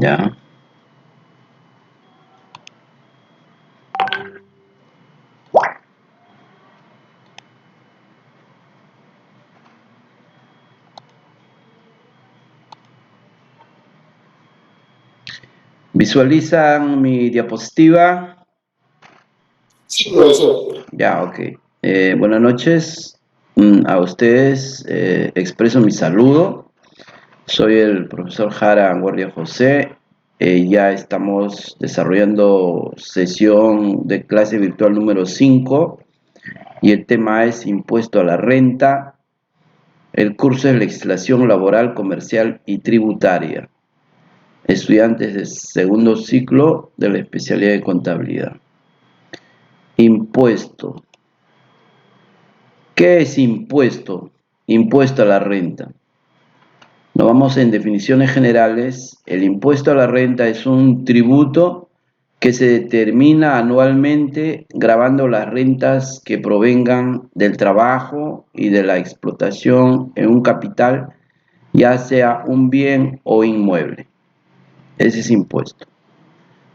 Ya. ¿Visualizan mi diapositiva? Sí, profesor. Ya, ok. Buenas noches a ustedes. Expreso mi saludo. Soy el profesor Jara Guardia José. Ya estamos desarrollando sesión de clase virtual número 5 y el tema es impuesto a la renta. El curso es legislación laboral, comercial y tributaria. Estudiantes de segundo ciclo de la especialidad de contabilidad. Impuesto. ¿Qué es impuesto? Impuesto a la renta. Nos vamos en definiciones generales. El impuesto a la renta es un tributo que se determina anualmente gravando las rentas que provengan del trabajo y de la explotación en un capital, ya sea un bien o inmueble. Ese es impuesto.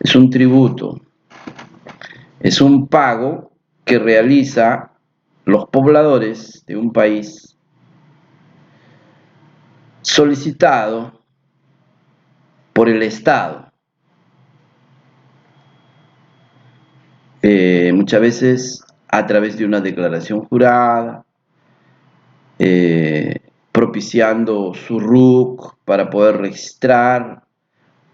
Es un tributo. Es un pago que realiza los pobladores de un país solicitado por el Estado. Muchas veces a través de una declaración jurada, propiciando su RUC para poder registrar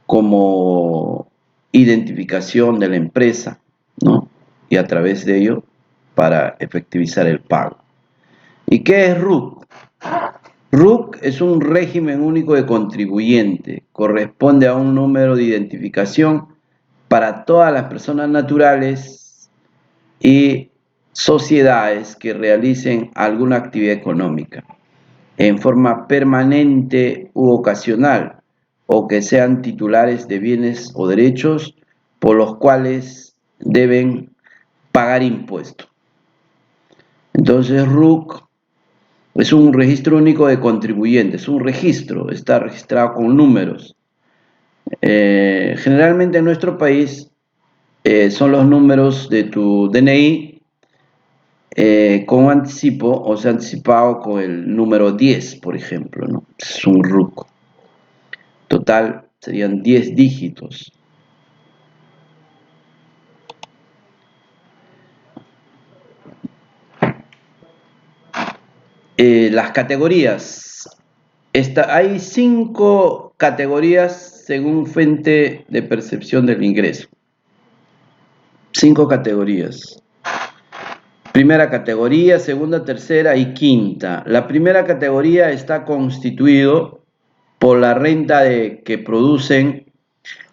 como identificación de la empresa, ¿no? Y a través de ello para efectivizar el pago. ¿Y qué es RUC? RUC es un régimen único de contribuyente, corresponde a un número de identificación para todas las personas naturales y sociedades que realicen alguna actividad económica en forma permanente u ocasional o que sean titulares de bienes o derechos por los cuales deben pagar impuestos. Entonces RUC es un registro único de contribuyentes, un registro, está registrado con números. Generalmente en nuestro país son los números de tu DNI con anticipo, o sea, anticipado con el número 10, por ejemplo, ¿no? Es un RUC. Total serían 10 dígitos. Las categorías. Hay 5 categorías según fuente de percepción del ingreso. 5 categorías. Primera categoría, segunda, tercera y quinta. La primera categoría está constituido por la renta que producen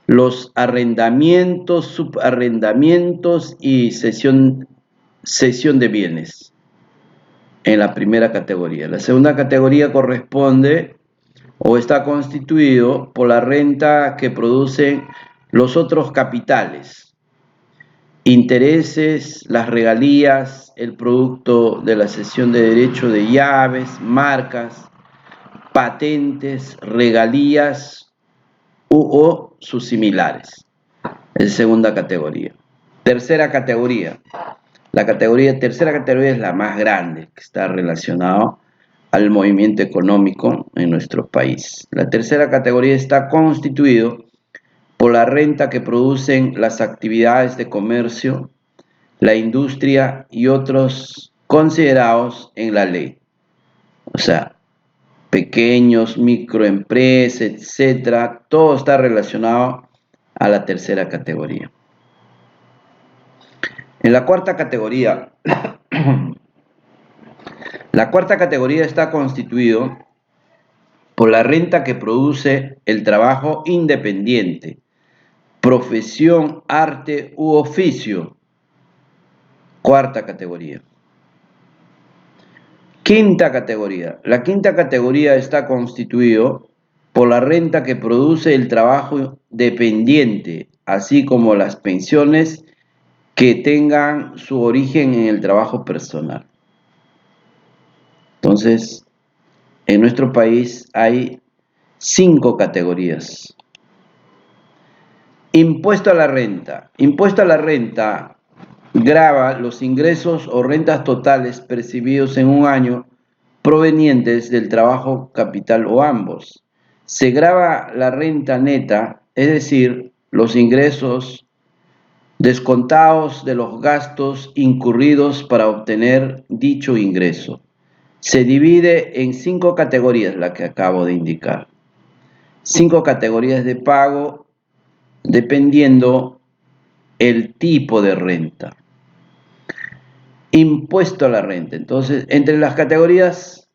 los arrendamientos, subarrendamientos y cesión de bienes en la primera categoría. La segunda categoría corresponde o está constituido por la renta que producen los otros capitales, intereses, las regalías, el producto de la cesión de derecho de llaves, marcas, patentes, regalías o sus similares. Es segunda categoría. Tercera categoría. Tercera categoría es la más grande, que está relacionado al movimiento económico en nuestro país. La tercera categoría está constituido por la renta que producen las actividades de comercio, la industria y otros considerados en la ley. O sea, pequeños, microempresas, etcétera, todo está relacionado a la tercera categoría. En la cuarta categoría, la cuarta categoría está constituido por la renta que produce el trabajo independiente, profesión, arte u oficio. Cuarta categoría. Quinta categoría. La quinta categoría está constituido por la renta que produce el trabajo dependiente, así como las pensiones que tengan su origen en el trabajo personal. Entonces, en nuestro país hay 5 categorías. Impuesto a la renta. Impuesto a la renta grava los ingresos o rentas totales percibidos en un año provenientes del trabajo, capital o ambos. Se grava la renta neta, es decir, los ingresos descontados de los gastos incurridos para obtener dicho ingreso. Se divide en 5 categorías, la que acabo de indicar. 5 categorías de pago dependiendo el tipo de renta. Impuesto a la renta. Entonces, entre las categorías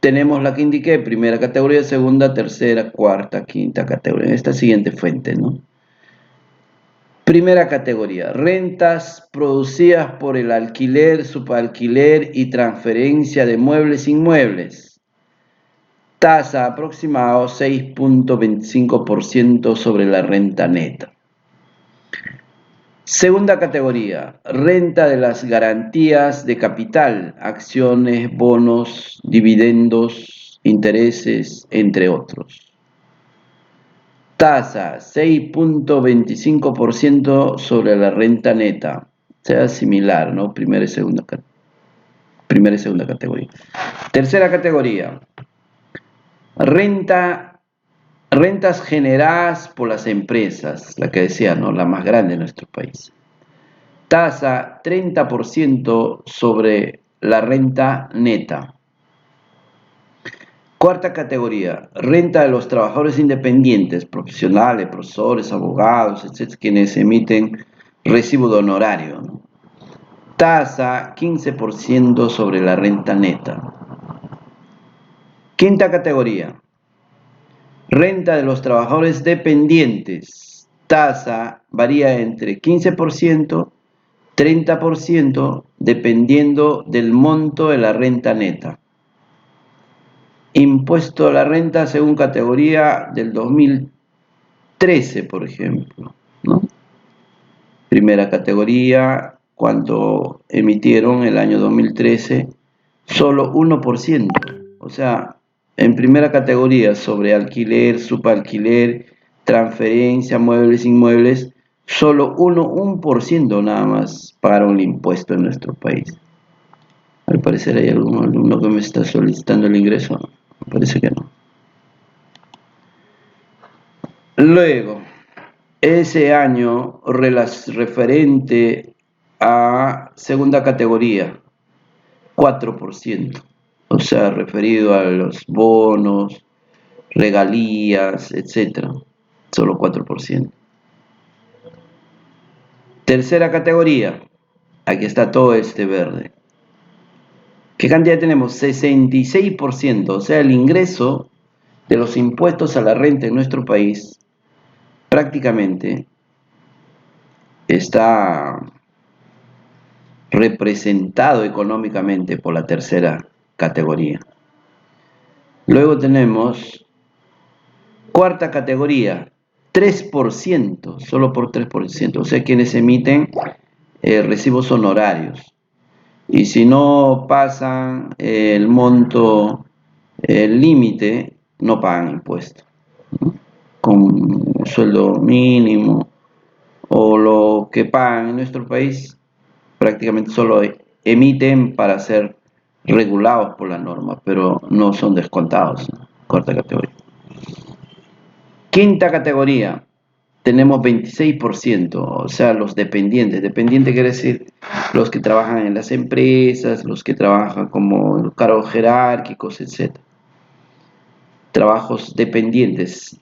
tenemos la que indiqué: primera categoría, segunda, tercera, cuarta, quinta categoría. En esta siguiente fuente, ¿no? Primera categoría: rentas producidas por el alquiler, subalquiler y transferencia de muebles e inmuebles. Tasa aproximada 6.25% sobre la renta neta. Segunda categoría: renta de las garantías de capital, acciones, bonos, dividendos, intereses, entre otros. Tasa 6.25% sobre la renta neta. Sea similar, ¿no? Primera y segunda categoría. Tercera categoría: rentas generadas por las empresas, la que decía, ¿no? La más grande de nuestro país. Tasa 30% sobre la renta neta. Cuarta categoría: renta de los trabajadores independientes, profesionales, profesores, abogados, etc., quienes emiten recibo de honorario, ¿no? Tasa 15% sobre la renta neta. Quinta categoría: renta de los trabajadores dependientes. Tasa varía entre 15%, 30%, dependiendo del monto de la renta neta. Impuesto a la renta según categoría del 2013, por ejemplo, ¿no? Primera categoría, cuando emitieron el año 2013, solo 1%. O sea, en primera categoría, sobre alquiler, subalquiler, transferencia, muebles, inmuebles, solo 1% nada más pagaron el impuesto en nuestro país. Al parecer hay algún alumno que me está solicitando el ingreso. Me parece que no. Luego, ese año referente a segunda categoría, 4%. O sea, referido a los bonos, regalías, etc. Solo 4%. Tercera categoría, aquí está todo este verde. ¿Qué cantidad tenemos? 66%, o sea, el ingreso de los impuestos a la renta en nuestro país prácticamente está representado económicamente por la tercera categoría. Luego tenemos cuarta categoría, 3%, solo por 3%, o sea, quienes emiten recibos honorarios. Y si no pasan el monto, el límite, no pagan impuestos, ¿no? Con sueldo mínimo o lo que pagan en nuestro país, prácticamente solo emiten para ser regulados por la norma, pero no son descontados, ¿no? Cuarta categoría. Quinta categoría, tenemos 26%, o sea, los dependientes. Dependiente quiere decir los que trabajan en las empresas, los que trabajan como cargos jerárquicos, etc. Trabajos dependientes,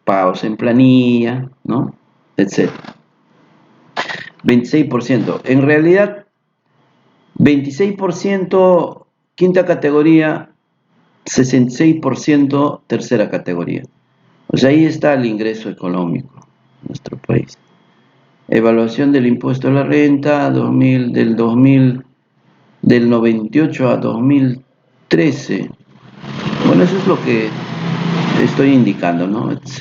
pagos en planilla, ¿no? Etc. 26%. En realidad, 26% quinta categoría, 66% tercera categoría. O sea, ahí está el ingreso económico en nuestro país. Evaluación del impuesto a la renta del 98 a 2013. Bueno, eso es lo que estoy indicando, ¿no? Este es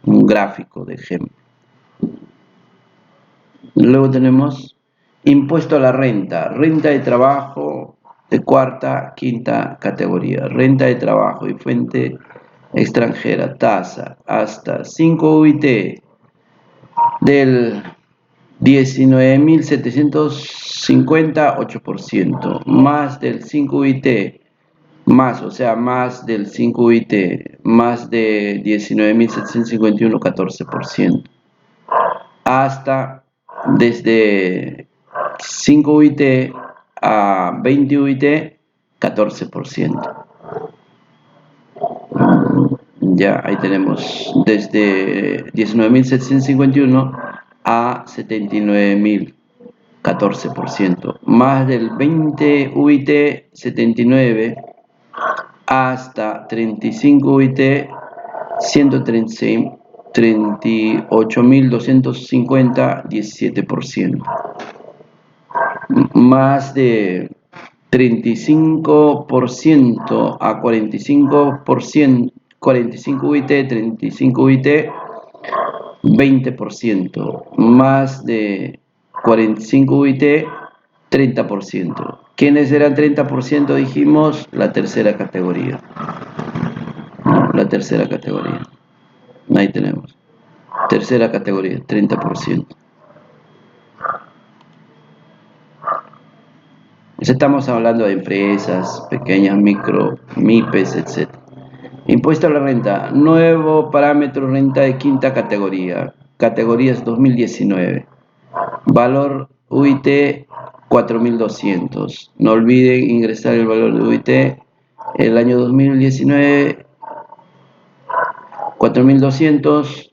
un gráfico de ejemplo. Luego tenemos impuesto a la renta, renta de trabajo de cuarta, quinta categoría, renta de trabajo y fuente extranjera, tasa hasta 5 UIT, Del 19.750, 8%, más del 5 UIT, más, o sea, más del 5 UIT, más de 19.751, 14%, hasta desde 5 UIT a 20 UIT, 14%. Ya, ahí tenemos desde 19.751 a 79.000, 14%. Más del 20 UIT, 79, hasta 35 UIT, 38.250, 17%. Más de 35% a 45%, 45 UIT, 35 UIT, 20%. Más de 45 UIT, 30%. ¿Quiénes eran 30%? Dijimos la tercera categoría. La tercera categoría. Ahí tenemos. Tercera categoría, 30%. Estamos hablando de empresas pequeñas, micro, MIPES, etc. Impuesto a la renta, nuevo parámetro renta de quinta categoría, categorías 2019. Valor UIT 4.200. No olviden ingresar el valor de UIT. El año 2019, 4.200.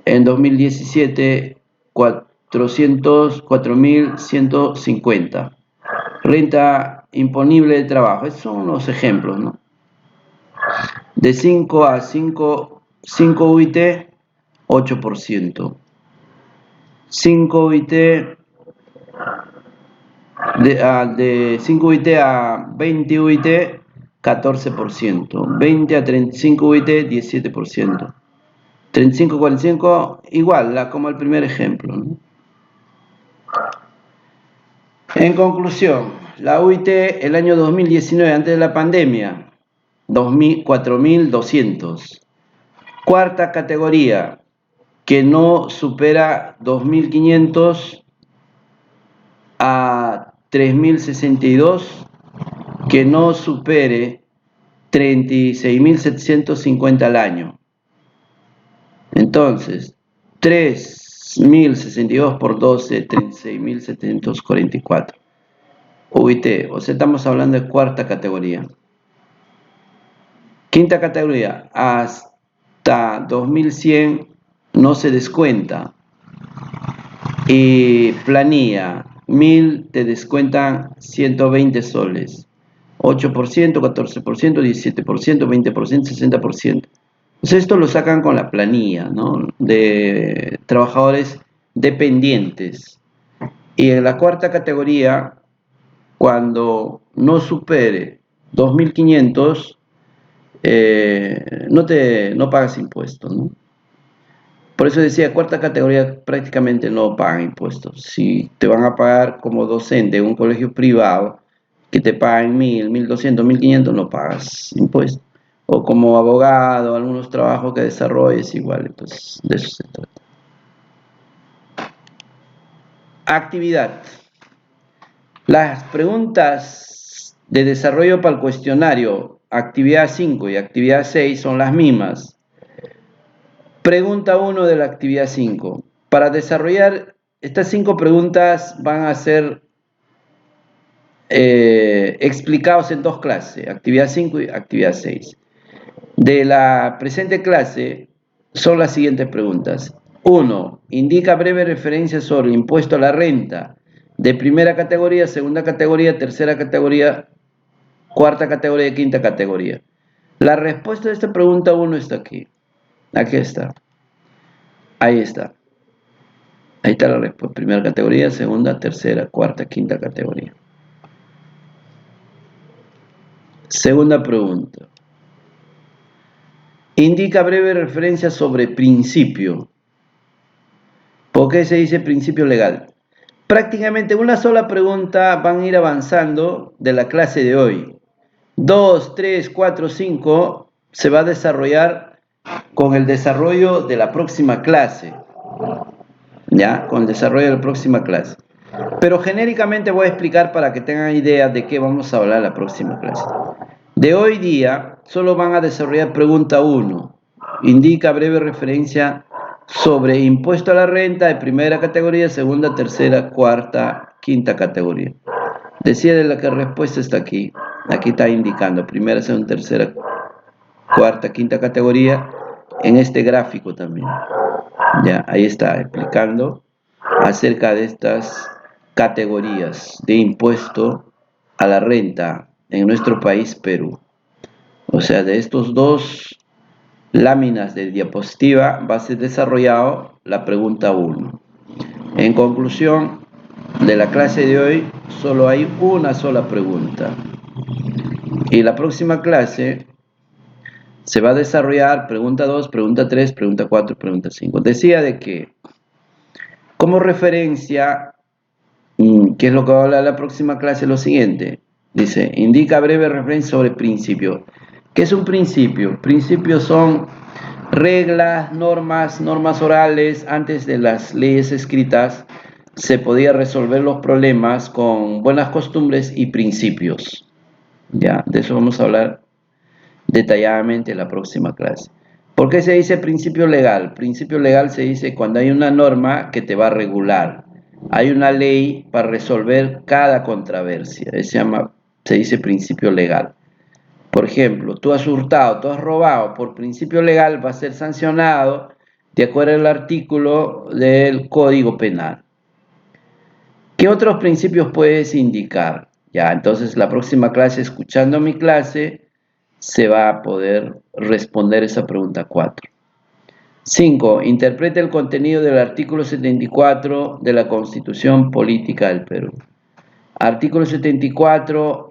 En 2017, 4.150. Renta imponible de trabajo. Estos son unos ejemplos, ¿no? De 5 a 5 UIT, 8%. 5 UIT, de 5 UIT a 20 UIT, 14%. 20 a 35 UIT, 17%. 35 a 45, igual, como el primer ejemplo, ¿no? En conclusión, la UIT el año 2019, antes de la pandemia, 4.200. Cuarta categoría, que no supera 2.500 a 3.062, que no supere 36.750 al año. Entonces, 3.062 por 12, 36.744. UIT, o sea, estamos hablando de cuarta categoría. Quinta categoría, hasta 2.100 no se descuenta. Y planilla, 1.000 te descuentan 120 soles. 8%, 14%, 17%, 20%, 60%. Entonces esto lo sacan con la planilla, ¿no? De trabajadores dependientes. Y en la cuarta categoría, cuando no supere 2.500, no pagas impuestos, ¿no? Por eso decía, cuarta categoría prácticamente no pagan impuestos. Si te van a pagar como docente en un colegio privado, que te paguen 1.000, 1.200, 1.500, no pagas impuestos. O como abogado, algunos trabajos que desarrolles igual. Entonces, de eso se trata. Actividad. Las preguntas de desarrollo para el cuestionario, actividad 5 y actividad 6 son las mismas. Pregunta 1 de la actividad 5. Para desarrollar estas 5 preguntas van a ser explicados en 2 clases, actividad 5 y actividad 6. De la presente clase son las siguientes preguntas. 1. Indica breve referencia sobre el impuesto a la renta de primera categoría, segunda categoría, tercera categoría, cuarta categoría y quinta categoría. La respuesta de esta pregunta 1 está aquí. Aquí está. Ahí está. Ahí está la respuesta. Primera categoría, segunda, tercera, cuarta, quinta categoría. Segunda pregunta. Indica breve referencia sobre principio. ¿Por qué se dice principio legal? Prácticamente una sola pregunta van a ir avanzando de la clase de hoy. 2, 3, 4, 5 se va a desarrollar con el desarrollo de la próxima clase. ya, con el desarrollo de la próxima clase. Pero genéricamente voy a explicar para que tengan idea de qué vamos a hablar en la próxima clase. De hoy día, solo van a desarrollar pregunta 1. Indica breve referencia sobre impuesto a la renta de primera categoría, segunda, tercera, cuarta, quinta categoría. Decía de la que la respuesta está aquí. Aquí está indicando primera, segunda, tercera, cuarta, quinta categoría en este gráfico también. Ya, ahí está explicando acerca de estas categorías de impuesto a la renta en nuestro país, Perú. O sea, de estos dos láminas de diapositiva va a ser desarrollado la pregunta 1. En conclusión de la clase de hoy, solo hay una sola pregunta. Y la próxima clase se va a desarrollar pregunta 2, pregunta 3, pregunta 4, pregunta 5. Decía de que, como referencia, ¿qué es lo que va a hablar la próxima clase? Lo siguiente. Dice, indica breve referencia sobre principio. ¿Qué es un principio? Principios son reglas, normas orales. Antes de las leyes escritas se podía resolver los problemas con buenas costumbres y principios. Ya, de eso vamos a hablar detalladamente en la próxima clase. ¿Por qué se dice principio legal? Principio legal se dice cuando hay una norma que te va a regular. Hay una ley para resolver cada controversia. Se dice principio legal. Por ejemplo, tú has hurtado, tú has robado, por principio legal va a ser sancionado de acuerdo al artículo del Código Penal. ¿Qué otros principios puedes indicar? Ya, entonces la próxima clase, escuchando mi clase, se va a poder responder esa pregunta 4. 5. Interpreta el contenido del artículo 74 de la Constitución Política del Perú. Artículo 74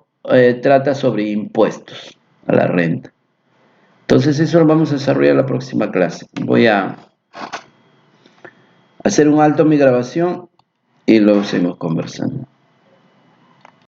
trata sobre impuestos a la renta. Entonces eso lo vamos a desarrollar en la próxima clase. Voy a hacer un alto en mi grabación y luego seguimos conversando.